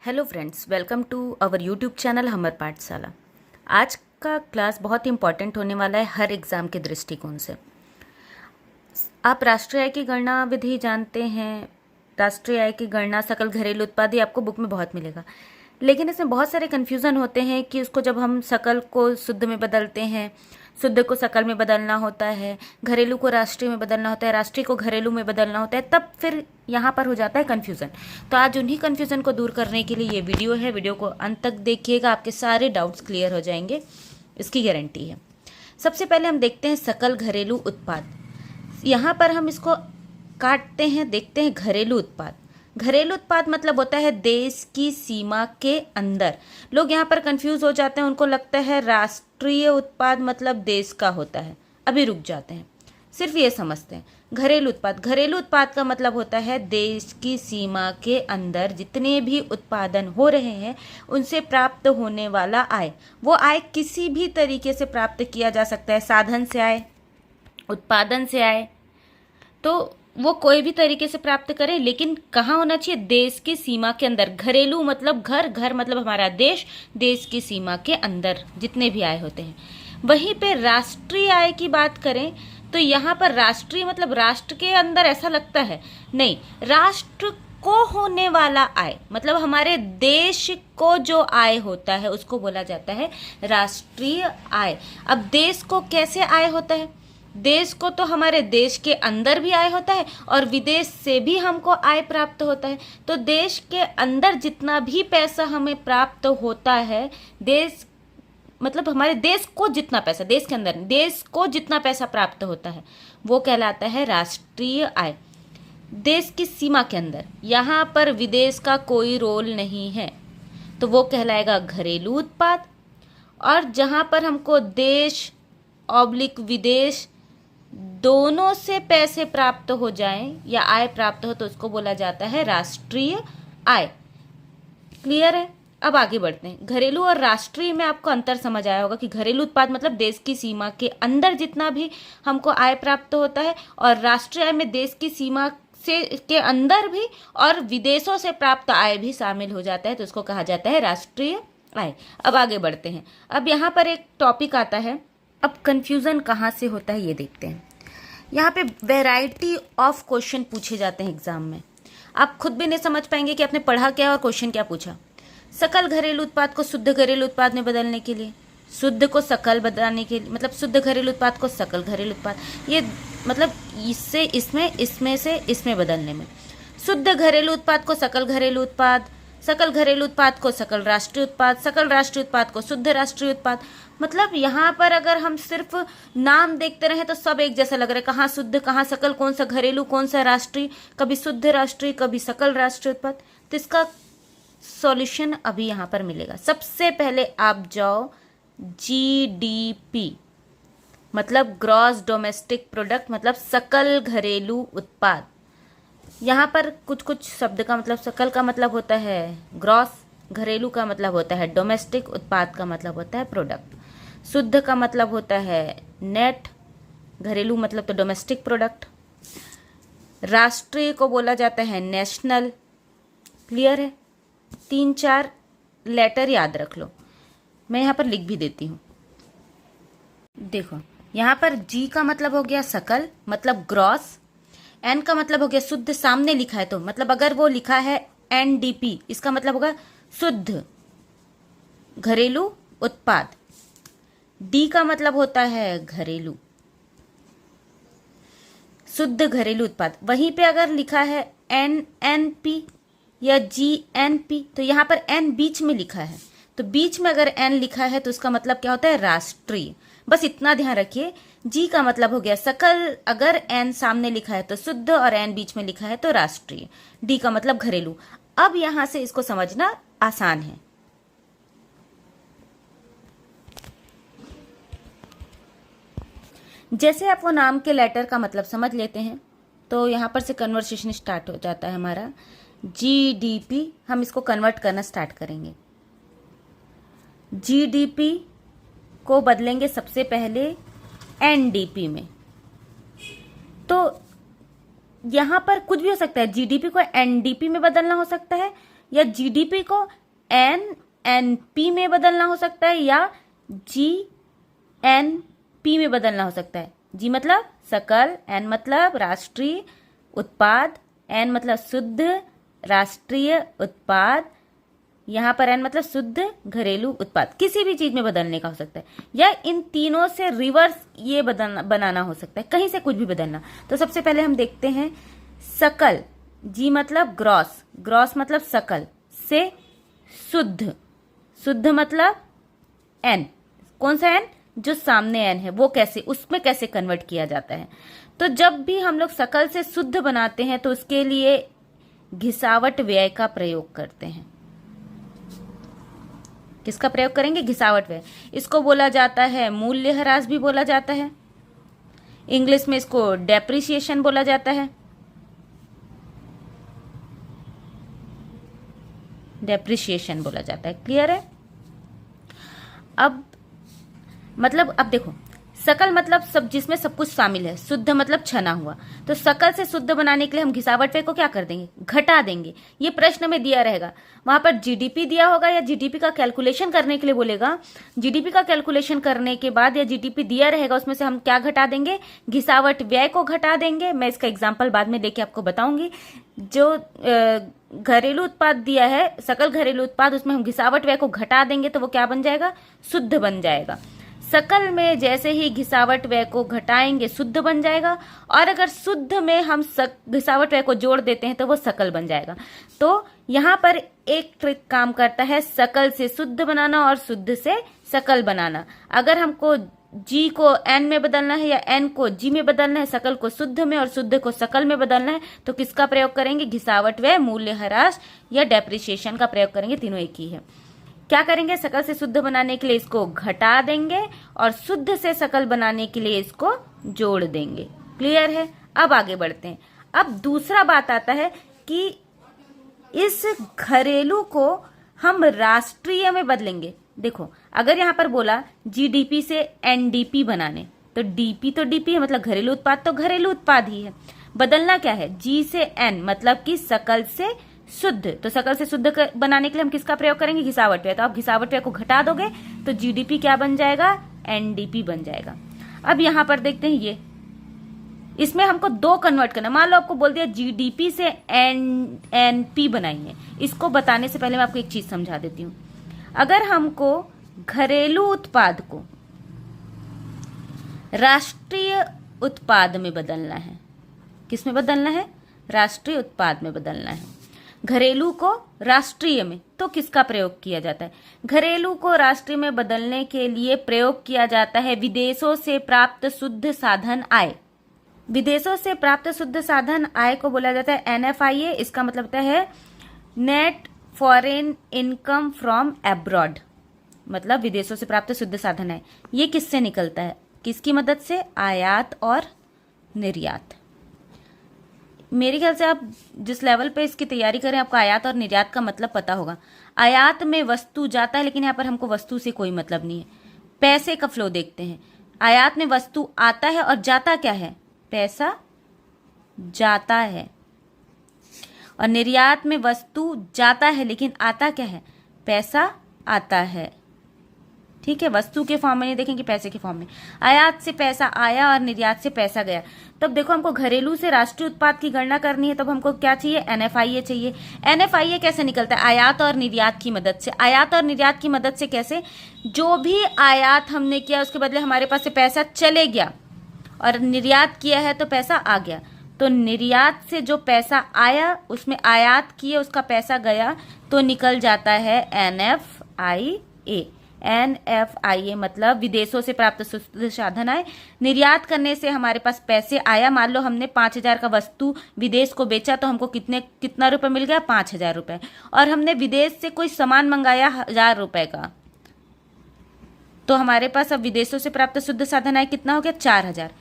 Hello friends, welcome to our YouTube channel हमर पाठशाला। आज का क्लास बहुत इंपॉर्टेंट होने वाला है हर एग्ज़ाम के दृष्टिकोण से। आप राष्ट्रीय आय की गणना विधि जानते हैं। राष्ट्रीय आय की गणना सकल घरेलू उत्पाद, ये आपको बुक में बहुत मिलेगा, लेकिन इसमें बहुत सारे कन्फ्यूज़न होते हैं कि उसको जब हम सकल को शुद्ध में बदलते हैं, शुद्ध को सकल में बदलना होता है, घरेलू को राष्ट्रीय में बदलना होता है, राष्ट्रीय को घरेलू में बदलना होता है, तब फिर यहाँ पर हो जाता है कन्फ्यूज़न। तो आज उन्हीं कन्फ्यूज़न को दूर करने के लिए ये वीडियो है। वीडियो को अंत तक देखिएगा, आपके सारे डाउट्स क्लियर हो जाएंगे, इसकी गारंटी है। सबसे पहले हम देखते हैं सकल घरेलू उत्पाद। यहाँ पर हम इसको काटते हैं, देखते हैं घरेलू उत्पाद। घरेलू उत्पाद मतलब होता है देश की सीमा के अंदर। लोग यहाँ पर कंफ्यूज हो जाते हैं, उनको लगता है राष्ट्रीय उत्पाद मतलब देश का होता है। अभी रुक जाते हैं, सिर्फ ये समझते हैं घरेलू उत्पाद। घरेलू उत्पाद का मतलब होता है देश की सीमा के अंदर जितने भी उत्पादन हो रहे हैं उनसे प्राप्त होने वाला आय। वो आय किसी भी तरीके से प्राप्त किया जा सकता है, साधन से आय, उत्पादन से आय, तो वो कोई भी तरीके से प्राप्त करें, लेकिन कहाँ होना चाहिए? देश की सीमा के अंदर। घरेलू मतलब घर, घर मतलब हमारा देश, देश की सीमा के अंदर जितने भी आय होते हैं। वहीं पे राष्ट्रीय आय की बात करें तो यहाँ पर राष्ट्रीय मतलब राष्ट्र के अंदर, ऐसा लगता है नहीं, राष्ट्र को होने वाला आय मतलब हमारे देश को जो आय होता है उसको बोला जाता है राष्ट्रीय आय। अब देश को कैसे आय होता है? देश को तो हमारे देश के अंदर भी आय होता है और विदेश से भी हमको आय प्राप्त होता है। तो देश के अंदर जितना भी पैसा हमें प्राप्त होता है, देश मतलब हमारे देश को जितना पैसा, देश के अंदर देश को जितना पैसा प्राप्त होता है वो कहलाता है राष्ट्रीय आय। देश की सीमा के अंदर, यहाँ पर विदेश का कोई रोल नहीं है तो वो कहलाएगा घरेलू उत्पाद। और जहाँ पर हमको देश ऑब्लिक विदेश दोनों से पैसे प्राप्त हो जाएं या आय प्राप्त हो तो उसको बोला जाता है राष्ट्रीय आय। क्लियर है? अब आगे बढ़ते हैं। घरेलू और राष्ट्रीय में आपको अंतर समझ आया होगा कि घरेलू उत्पाद मतलब देश की सीमा के अंदर जितना भी हमको आय प्राप्त होता है, और राष्ट्रीय आय में देश की सीमा से के अंदर भी और विदेशों से प्राप्त आय भी शामिल हो जाता है, तो उसको कहा जाता है राष्ट्रीय आय। अब आगे बढ़ते हैं। अब यहाँ पर एक टॉपिक आता है। अब कंफ्यूजन कहाँ से होता है ये देखते हैं। यहाँ पे वैरायटी ऑफ क्वेश्चन पूछे जाते हैं एग्जाम में। आप खुद भी नहीं समझ पाएंगे कि आपने पढ़ा क्या और क्वेश्चन क्या पूछा। सकल घरेलू उत्पाद को शुद्ध घरेलू उत्पाद में बदलने के लिए, शुद्ध को सकल बनाने के लिए, मतलब शुद्ध घरेलू उत्पाद को सकल घरेलू उत्पाद, ये मतलब इससे इसमें, इसमें से इसमें बदलने में। शुद्ध घरेलू उत्पाद को सकल घरेलू उत्पाद, सकल घरेलू उत्पाद को सकल राष्ट्रीय उत्पाद, सकल राष्ट्रीय उत्पाद को शुद्ध राष्ट्रीय उत्पाद। मतलब यहाँ पर अगर हम सिर्फ नाम देखते रहे तो सब एक जैसा लग रहा है, कहाँ शुद्ध कहाँ सकल, कौन सा घरेलू कौन सा राष्ट्रीय, कभी शुद्ध राष्ट्रीय कभी सकल राष्ट्रीय उत्पाद। तो इसका सॉल्यूशन अभी यहाँ पर मिलेगा। सबसे पहले आप जाओ जीडीपी मतलब ग्रॉस डोमेस्टिक प्रोडक्ट मतलब सकल घरेलू उत्पाद। यहाँ पर कुछ कुछ शब्द का मतलब, सकल का मतलब होता है ग्रॉस, घरेलू का मतलब होता है डोमेस्टिक, उत्पाद का मतलब होता है प्रोडक्ट, शुद्ध का मतलब होता है नेट, घरेलू मतलब तो डोमेस्टिक प्रोडक्ट, राष्ट्रीय को बोला जाता है नेशनल। क्लियर है? 3-4 लेटर याद रख लो, मैं यहाँ पर लिख भी देती हूँ। देखो यहाँ पर जी का मतलब हो गया सकल मतलब ग्रॉस, एन का मतलब हो गया शुद्ध, सामने लिखा है तो मतलब अगर वो लिखा है एनडीपी इसका मतलब होगा शुद्ध घरेलू उत्पाद। डी का मतलब होता है घरेलू, शुद्ध घरेलू उत्पाद। वहीं पे अगर लिखा है एनएनपी या जीएनपी तो यहाँ पर एन बीच में लिखा है, तो बीच में अगर एन लिखा है तो उसका मतलब क्या होता है? राष्ट्रीय। बस इतना ध्यान रखिए। जी का मतलब हो गया सकल, अगर एन सामने लिखा है तो शुद्ध और एन बीच में लिखा है तो राष्ट्रीय। डी का मतलब घरेलू। अब यहां से इसको समझना आसान है। जैसे आप वो नाम के लेटर का मतलब समझ लेते हैं तो यहां पर से कन्वर्सेशन स्टार्ट हो जाता है हमारा। जीडीपी, हम इसको कन्वर्ट करना स्टार्ट करेंगे। जीडीपी को बदलेंगे सबसे पहले एनडीपी में, तो यहां पर कुछ भी हो सकता है। जीडीपी को एनडीपी में बदलना हो सकता है या जीडीपी को एनएनपी में बदलना हो सकता है या जीएनपी में बदलना हो सकता है। जी मतलब सकल, एन मतलब राष्ट्रीय उत्पाद, एन मतलब शुद्ध राष्ट्रीय उत्पाद, यहाँ पर एन मतलब शुद्ध घरेलू उत्पाद, किसी भी चीज में बदलने का हो सकता है, या इन तीनों से रिवर्स ये बनाना हो सकता है, कहीं से कुछ भी बदलना। तो सबसे पहले हम देखते हैं सकल, जी मतलब ग्रॉस, ग्रॉस मतलब सकल, से शुद्ध, शुद्ध मतलब एन, कौन सा एन, जो सामने एन है वो कैसे, उसमें कैसे कन्वर्ट किया जाता है। तो जब भी हम लोग सकल से शुद्ध बनाते हैं तो उसके लिए घिसावट व्यय का प्रयोग करते हैं। किसका प्रयोग करेंगे, घिसावट व्यय। इसको बोला जाता है मूल्यह्रास भी बोला जाता है, इंग्लिश में इसको डेप्रिसिएशन बोला जाता है, डेप्रिसिएशन बोला जाता है। क्लियर है। अब मतलब अब देखो, सकल मतलब सब, जिसमें सब कुछ शामिल है, शुद्ध मतलब छना हुआ। तो सकल से शुद्ध बनाने के लिए हम घिसावट व्यय को क्या कर देंगे, घटा देंगे। ये प्रश्न में दिया रहेगा, वहां पर जीडीपी दिया होगा या जीडीपी का कैलकुलेशन करने के लिए बोलेगा। जीडीपी का कैलकुलेशन करने के बाद या जीडीपी दिया रहेगा, उसमें से हम क्या घटा देंगे, घिसावट व्यय को घटा देंगे। मैं इसका एग्जाम्पल बाद में देके आपको बताऊंगी। जो घरेलू उत्पाद दिया है, सकल घरेलू उत्पाद, उसमें हम घिसावट व्यय को घटा देंगे तो वो क्या बन जाएगा, शुद्ध बन जाएगा। सकल में जैसे ही घिसावट व्यय को घटाएंगे शुद्ध बन जाएगा, और अगर शुद्ध में हम घिसावट व्यय को जोड़ देते हैं तो वो सकल बन जाएगा। तो यहाँ पर एक ट्रिक काम करता है, सकल से शुद्ध बनाना और शुद्ध से सकल बनाना। अगर हमको जी को एन में बदलना है या एन को जी में बदलना है, सकल को शुद्ध में और शुद्ध को सकल में बदलना है, तो किसका प्रयोग करेंगे, घिसावट व्यय, मूल्यह्रास या डेप्रिसिएशन का प्रयोग करेंगे। तीनों एक ही है। क्या करेंगे, सकल से शुद्ध बनाने के लिए इसको घटा देंगे और शुद्ध से सकल बनाने के लिए इसको जोड़ देंगे। क्लियर है। अब आगे बढ़ते हैं। अब दूसरा बात आता है कि इस घरेलू को हम राष्ट्रीय में बदलेंगे। देखो, अगर यहां पर बोला जीडीपी से एनडीपी बनाने, तो डीपी तो डीपी है, मतलब घरेलू उत्पाद तो घरेलू उत्पाद ही है। बदलना क्या है, जी से एन, मतलब कि सकल से शुद्ध। तो सकल से शुद्ध बनाने के लिए हम किसका प्रयोग करेंगे, घिसावट व्यय। तो आप घिसावट व्यय को घटा दोगे तो जीडीपी क्या बन जाएगा, एनडीपी बन जाएगा। अब यहां पर देखते हैं, ये इसमें हमको दो कन्वर्ट करना। मान लो आपको बोल दिया जीडीपी से एनपी बनाइए। इसको बताने से पहले मैं आपको एक चीज समझा देती हूं। अगर हमको घरेलू उत्पाद को राष्ट्रीय उत्पाद में बदलना है, किस में बदलना है, राष्ट्रीय उत्पाद में बदलना है। घरेलू को राष्ट्रीय में, तो किसका प्रयोग किया जाता है, घरेलू को राष्ट्रीय में बदलने के लिए प्रयोग किया जाता है विदेशों से प्राप्त शुद्ध साधन आय। विदेशों से प्राप्त शुद्ध साधन आय को बोला जाता है एनएफआईए। इसका मतलब होता है net foreign income from abroad, मतलब विदेशों से प्राप्त शुद्ध साधन आय। ये किससे निकलता है, किसकी मदद से, आयात और निर्यात। मेरे ख्याल से आप जिस लेवल पे इसकी तैयारी करें, आपको आयात और निर्यात का मतलब पता होगा। आयात में वस्तु जाता है, लेकिन यहाँ पर हमको वस्तु से कोई मतलब नहीं है। पैसे का फ्लो देखते हैं। आयात में वस्तु आता है और जाता क्या है, पैसा जाता है। और निर्यात में वस्तु जाता है लेकिन आता क्या है, पैसा आता है। ठीक है, वस्तु के फॉर्म में नहीं देखेंगे, पैसे के फॉर्म में। आयात से पैसा आया और निर्यात से पैसा गया। तब देखो, हमको घरेलू से राष्ट्रीय उत्पाद की गणना करनी है, तब हमको क्या चाहिए, एनएफआईए चाहिए। एनएफआईए कैसे निकलता है, आयात और निर्यात की मदद से। आयात और निर्यात की मदद से कैसे, जो भी आयात हमने किया उसके बदले हमारे पास से पैसा चले गया, और निर्यात किया है तो पैसा आ गया। तो निर्यात से जो पैसा आया, उसमें आयात किए उसका पैसा गया, तो निकल जाता है एनएफआईए। एनएफआईए मतलब विदेशों से प्राप्त शुद्ध साधन आय। निर्यात करने से हमारे पास पैसे आया। मान लो हमने 5,000 का वस्तु विदेश को बेचा, तो हमको कितना रुपए मिल गया, 5,000 रुपए। और हमने विदेश से कोई सामान मंगाया 1,000 रुपए का, तो हमारे पास अब विदेशों से प्राप्त शुद्ध साधन आय कितना हो गया, 4,000।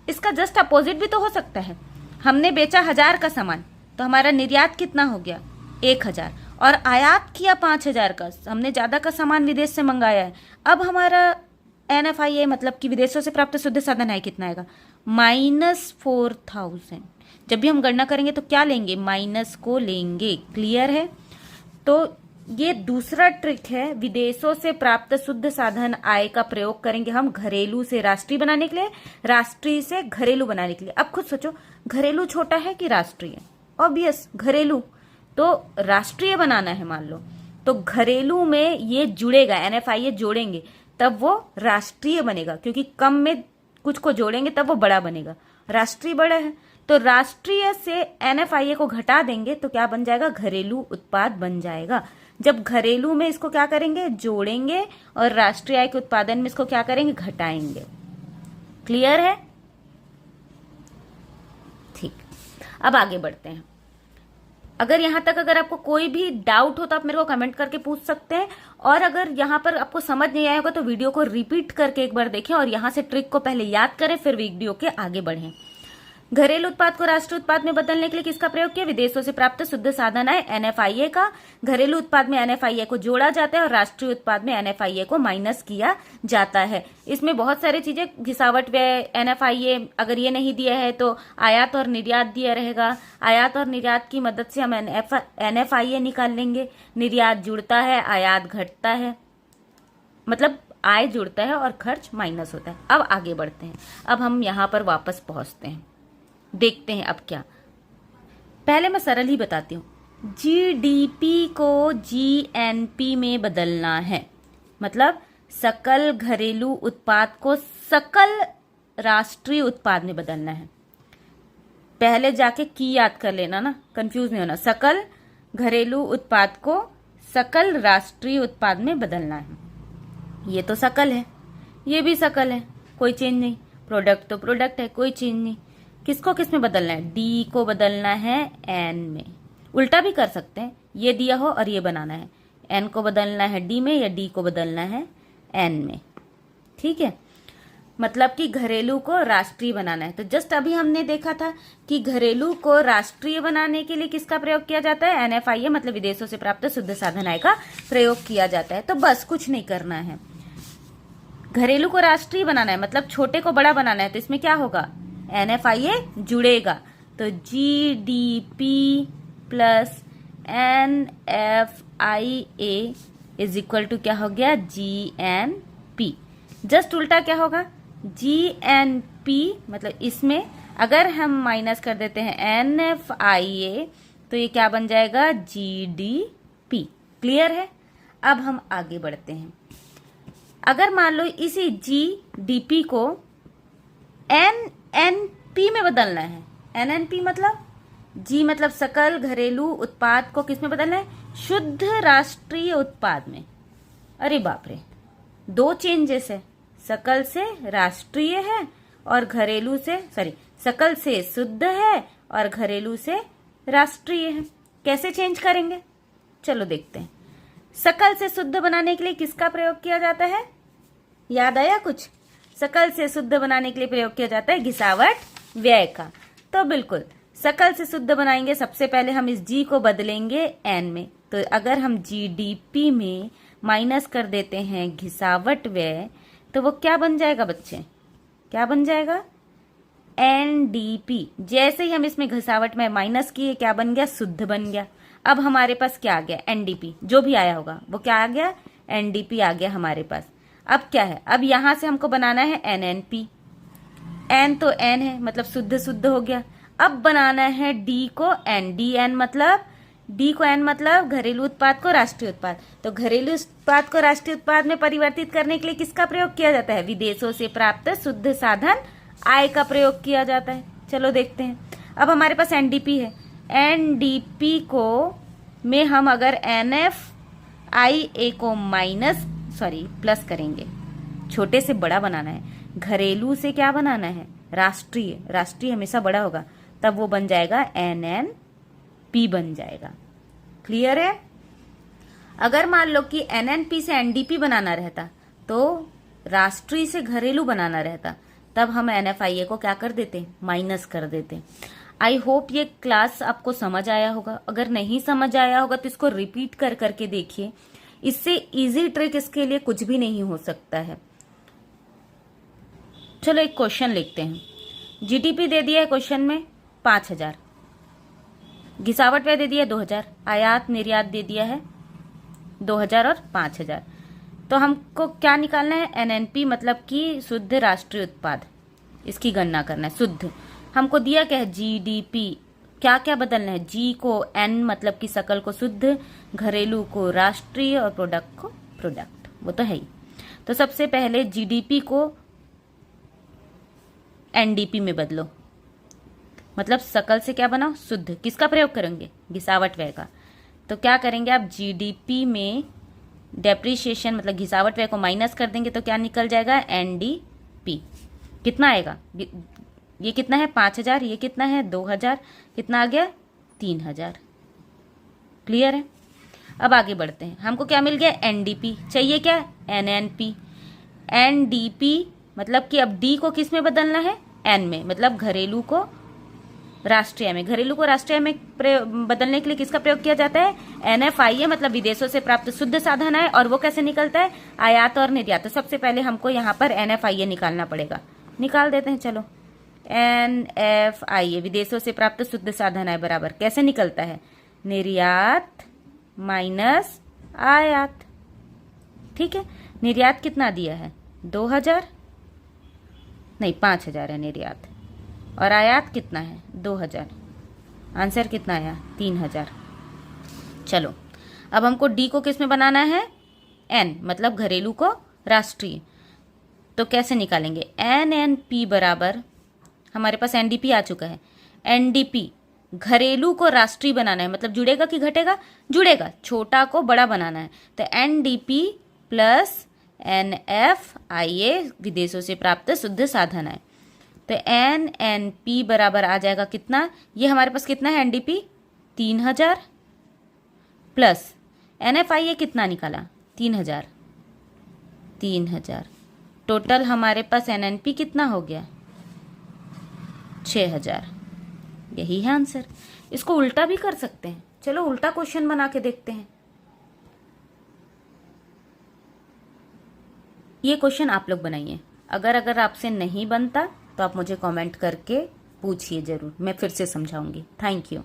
इसका जस्ट अपोजिट भी तो हो सकता है। हमने बेचा 1,000 का सामान, तो हमारा निर्यात कितना हो गया, 1,000, और आयात किया 5,000 का। हमने ज्यादा का सामान विदेश से मंगाया है। अब हमारा एनएफआईए मतलब कि विदेशों से प्राप्त शुद्ध साधन आय कितना आएगा, -4,000। जब भी हम गणना करेंगे तो क्या लेंगे, माइनस को लेंगे। क्लियर है। तो ये दूसरा ट्रिक है, विदेशों से प्राप्त शुद्ध साधन आय का प्रयोग करेंगे हम घरेलू से राष्ट्रीय बनाने के लिए, राष्ट्रीय से घरेलू बनाने के लिए। अब खुद सोचो, घरेलू छोटा है कि राष्ट्रीय? ऑब्वियस घरेलू, तो राष्ट्रीय बनाना है मान लो, तो घरेलू में ये जुड़ेगा, NFIA जोड़ेंगे तब वो राष्ट्रीय बनेगा, क्योंकि कम में कुछ को जोड़ेंगे तब वो बड़ा बनेगा। राष्ट्रीय बड़ा है तो राष्ट्रीय से NFIA को घटा देंगे तो क्या बन जाएगा? घरेलू उत्पाद बन जाएगा। जब घरेलू में इसको क्या करेंगे? जोड़ेंगे, और राष्ट्रीय आय के उत्पादन में इसको क्या करेंगे? घटाएंगे। क्लियर है? ठीक, अब आगे बढ़ते हैं। अगर यहां तक अगर आपको कोई भी डाउट हो तो आप मेरे को कमेंट करके पूछ सकते हैं, और अगर यहां पर आपको समझ नहीं आया होगा तो वीडियो को रिपीट करके एक बार देखें और यहां से ट्रिक को पहले याद करें, फिर वीडियो के आगे बढ़ें। घरेलू उत्पाद को राष्ट्रीय उत्पाद में बदलने के लिए किसका प्रयोग किया? विदेशों से प्राप्त शुद्ध साधन आय NFIA का। घरेलू उत्पाद में NFIA को जोड़ा जाता है और राष्ट्रीय उत्पाद में NFIA को माइनस किया जाता है। इसमें बहुत सारी चीजें, घिसावट व्यय, NFIA अगर ये नहीं दिया है तो आयात और निर्यात दिया रहेगा। आयात और निर्यात की मदद से हम NFIA निकाल लेंगे। निर्यात जुड़ता है, आयात घटता है, मतलब आय जुड़ता है और खर्च माइनस होता है। अब आगे बढ़ते हैं। अब हम यहां पर वापस पहुंचते हैं, देखते हैं अब क्या। पहले मैं सरल ही बताती हूं। GDP को GNP में बदलना है, मतलब सकल घरेलू उत्पाद को सकल राष्ट्रीय उत्पाद में बदलना है। पहले जाके की याद कर लेना ना, कंफ्यूज नहीं होना। सकल घरेलू उत्पाद को सकल राष्ट्रीय उत्पाद में बदलना है। ये तो सकल है, ये भी सकल है, कोई चेंज नहीं। प्रोडक्ट तो प्रोडक्ट है, कोई चेंज नहीं। किसको किस में बदलना है? डी को बदलना है एन में। उल्टा भी कर सकते हैं, ये दिया हो और ये बनाना है। एन को बदलना है डी में या डी को बदलना है एन में। ठीक है, मतलब कि घरेलू को राष्ट्रीय बनाना है। तो जस्ट अभी हमने देखा था कि घरेलू को राष्ट्रीय बनाने के लिए किसका प्रयोग किया जाता है? NFIA, मतलब विदेशों से प्राप्त शुद्ध साधन आय का प्रयोग किया जाता है। तो बस कुछ नहीं करना है, घरेलू को राष्ट्रीय बनाना है, मतलब छोटे को बड़ा बनाना है। तो इसमें क्या होगा? NFIA जुड़ेगा, तो GDP plus NFIA is equal to क्या हो गया? GNP। जस्ट उल्टा क्या होगा? GNP, मतलब इसमें अगर हम माइनस कर देते हैं NFIA तो ये क्या बन जाएगा? GDP। क्लियर है? अब हम आगे बढ़ते हैं। अगर मान लो इसी GDP को NNP में बदलना है। NNP मतलब G मतलब सकल घरेलू उत्पाद को किस में बदलना है? शुद्ध राष्ट्रीय उत्पाद में। अरे बाप रे, दो चेंजेस है, सकल से राष्ट्रीय है और घरेलू से, सॉरी, सकल से शुद्ध है और घरेलू से राष्ट्रीय है। कैसे चेंज करेंगे? चलो देखते हैं। सकल से शुद्ध बनाने के लिए किसका प्रयोग किया जाता है? याद आया कुछ? सकल से शुद्ध बनाने के लिए प्रयोग किया जाता है घिसावट व्यय का। तो बिल्कुल सकल से शुद्ध बनाएंगे, सबसे पहले हम इस G को बदलेंगे N में। तो अगर हम GDP में माइनस कर देते हैं घिसावट व्यय तो वो क्या बन जाएगा बच्चे? क्या बन जाएगा? NDP। जैसे ही हम इसमें घिसावट में माइनस किए, क्या बन गया? शुद्ध बन गया। अब हमारे पास क्या आ गया? NDP। जो भी आया होगा वो क्या आ गया? NDP आ गया हमारे पास। अब क्या है? अब यहां से हमको बनाना है NNP। N तो N है, मतलब शुद्ध शुद्ध हो गया। अब बनाना है D को N। DN मतलब D को N मतलब घरेलू उत्पाद को राष्ट्रीय उत्पाद। तो घरेलू उत्पाद को राष्ट्रीय उत्पाद में परिवर्तित करने के लिए किसका प्रयोग किया जाता है? विदेशों से प्राप्त शुद्ध साधन आय का प्रयोग किया जाता है। चलो देखते हैं। अब हमारे पास NDP है। NDP को में हम अगर NFIA को प्लस करेंगे, छोटे से बड़ा बनाना है। घरेलू से क्या बनाना है? राष्ट्रीय। राष्ट्रीय हमेशा बड़ा होगा, तब वो बन जाएगा NNP बन जाएगा। क्लियर है? अगर मान लो कि NNP से NDP बनाना रहता तो राष्ट्रीय से घरेलू बनाना रहता, तब हम NFIA को क्या कर देते? माइनस कर देते। आई होप ये क्लास आपको समझ आया होगा। अगर नहीं समझ आया होगा तो इसको रिपीट कर करके देखिए। इससे इजी ट्रिक इसके लिए कुछ भी नहीं हो सकता है। चलो एक क्वेश्चन लिखते हैं। GDP दे दिया है क्वेश्चन में 5000, घिसावट व्यय दे दिया है 2000, आयात निर्यात दे दिया है 2000 और 5000। तो हमको क्या निकालना है, एनएनपी मतलब कि शुद्ध राष्ट्रीय उत्पाद, इसकी गणना करना है। शुद्ध हमको दिया क्या है, जीडीपी। क्या क्या बदलना है, जी को एन मतलब कि सकल को शुद्ध, घरेलू को राष्ट्रीय और प्रोडक्ट को प्रोडक्ट, वो तो है ही। तो सबसे पहले जीडीपी को एनडीपी में बदलो, मतलब सकल से क्या बनाओ, शुद्ध। किसका प्रयोग करेंगे, घिसावट व्यय का। तो क्या करेंगे आप, जीडीपी में डेप्रिसिएशन मतलब घिसावट व्यय को माइनस कर देंगे तो क्या निकल जाएगा, एनडीपी। कितना आएगा, ये कितना है 5000, ये कितना है 2000, कितना आ गया 3000। क्लियर है। अब आगे बढ़ते हैं, हमको क्या मिल गया, एनडीपी। चाहिए क्या, एनएनपी। एनडीपी मतलब कि अब डी को किस में बदलना है, एन में, मतलब घरेलू को राष्ट्रीय में। घरेलू को राष्ट्रीय में बदलने के लिए किसका प्रयोग किया जाता है, एनएफआईए मतलब विदेशों से प्राप्त शुद्ध साधन है। और वो कैसे निकलता है, आयात और निर्यात। तो सबसे पहले हमको यहाँ पर एनएफआईए निकालना पड़ेगा, निकाल देते हैं। चलो, एनएफआईए विदेशों से प्राप्त शुद्ध साधन है बराबर कैसे निकलता है, निर्यात माइनस आयात। ठीक है, निर्यात कितना दिया है, 2000 नहीं 5000 है निर्यात, और आयात कितना है 2000। आंसर कितना आया, 3000। चलो, अब हमको डी को किस में बनाना है, एन मतलब घरेलू को राष्ट्रीय। तो कैसे निकालेंगे, एन एन पी बराबर, हमारे पास एनडीपी आ चुका है। एनडीपी घरेलू को राष्ट्रीय बनाना है, मतलब जुड़ेगा कि घटेगा, जुड़ेगा, छोटा को बड़ा बनाना है। तो एनडीपी प्लस एनएफआईए विदेशों से प्राप्त शुद्ध साधन है। तो एनएनपी बराबर आ जाएगा कितना, ये हमारे पास कितना है, एनडीपी 3000 प्लस एनएफआईए कितना निकाला, 3000। टोटल हमारे पास एनएनपी कितना हो गया, 6000। यही है आंसर। इसको उल्टा भी कर सकते हैं, चलो उल्टा क्वेश्चन बना के देखते हैं। ये क्वेश्चन आप लोग बनाइए। अगर आपसे नहीं बनता तो आप मुझे कमेंट करके पूछिए जरूर, मैं फिर से समझाऊंगी। Thank you.